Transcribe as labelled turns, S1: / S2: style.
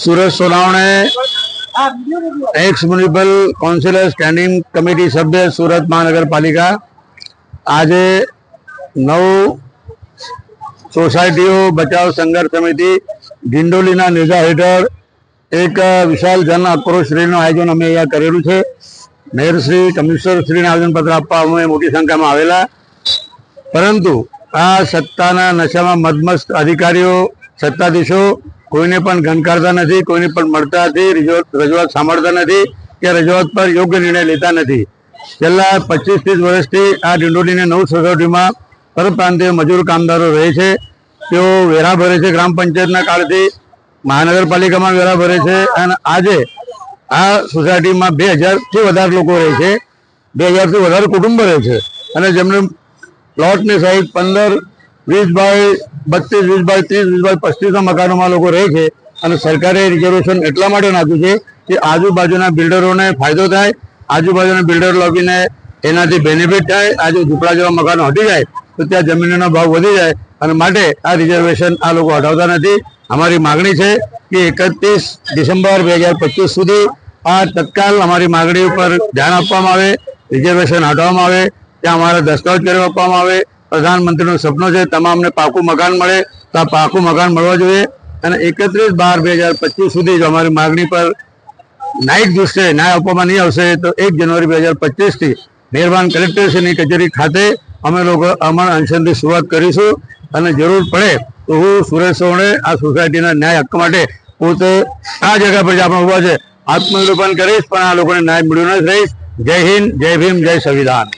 S1: Surat Sonawane ex municipal councillor standing committee સભ્ય સુરત મહાનગરપાલિકા આજે 9 સોસાયટીઓ બચાવ સંઘર્ષ સમિતિ ડિંડોલીના નેજા હેઠળ એક વિશાળ જન આક્રોશ રેલીનું આયોજન અમે અહીંયા કરેલું છે. મેયરશ્રી, કમિશનરશ્રીને આવેદનપત્ર આપવા અમે મોટી સંખ્યામાં આવેલા, પરંતુ આ સત્તાના નશામાં મદમસ્ત અધિકારીઓ, સત્તાધીશો કોઈને પણ ગણકારતા નથી, કોઈને પણ મળતા નથી, રજૂઆત સાંભળતા નથી કે રજૂઆત પર યોગ્ય નિર્ણય લેતા નથી. છેલ્લા 25-30 વર્ષથી આ ડિંડોલીની 9 સોસાયટીમાં પરપ્રાંતીય મજૂર કામદારો રહે છે. તેઓ વેરા ભરે છે, ગ્રામ પંચાયતના કાળથી મહાનગરપાલિકામાં વેરા ભરે છે. અને આજે આ સોસાયટીમાં 2000થી વધારે લોકો રહે છે, 2000થી વધારે કુટુંબો રહે છે. અને જેમને પ્લોટની સાઈઝ 15, 20 બાય 32, 20 બાય 30, 20 બાય 35 મકાનોમાં લોકો રહે છે. અને સરકારે રિઝર્વેશન એટલા માટે નાખ્યું છે કે આજુબાજુના બિલ્ડરોને ફાયદો થાય, આજુબાજુના બિલ્ડર લોકોને એનાથી બેનિફિટ થાય. આજે ઝૂંપડા જેવા મકાનો હટી જાય તો ત્યાં જમીનનો ભાવ વધી જાય, અને માટે આ રિઝર્વેશન આ લોકો હટાવતા નથી. અમારી માગણી છે કે 31 ડિસેમ્બર 2025 સુધી આ તત્કાલ અમારી માગણી ઉપર ધ્યાન આપવામાં આવે, રિઝર્વેશન હટાવવામાં આવે, ત્યાં અમારા દસ્તાવેજ કરી આપવામાં આવે. પ્રધાનમંત્રીનું સપનું છે તમામને પાકું મકાન મળે, તો આ પાકું મકાન મળવા જોઈએ. અને 31/12/2025 સુધી જો અમારી માગણી પર ન્યાયિક દૃષ્ટિએ ન્યાય આપવામાં નહીં આવશે તો 1 જાન્યુઆરી 2025થી મહેરબાન કલેક્ટરશ્રીની કચેરી ખાતે અમે લોકો અમર અનશનની શરૂઆત કરીશું. અને જરૂર પડે તો હું સુરેશ સોણે આ સોસાયટીના ન્યાય હક્ક માટે પોતે આ જગ્યા પર આપણે ઉભા છે આત્મનિરૂપણ કરીશ, પણ આ લોકોને ન્યાય મળ્યો નથી રહીશ. જય હિન્દ, જય ભીમ, જય સંવિધાન.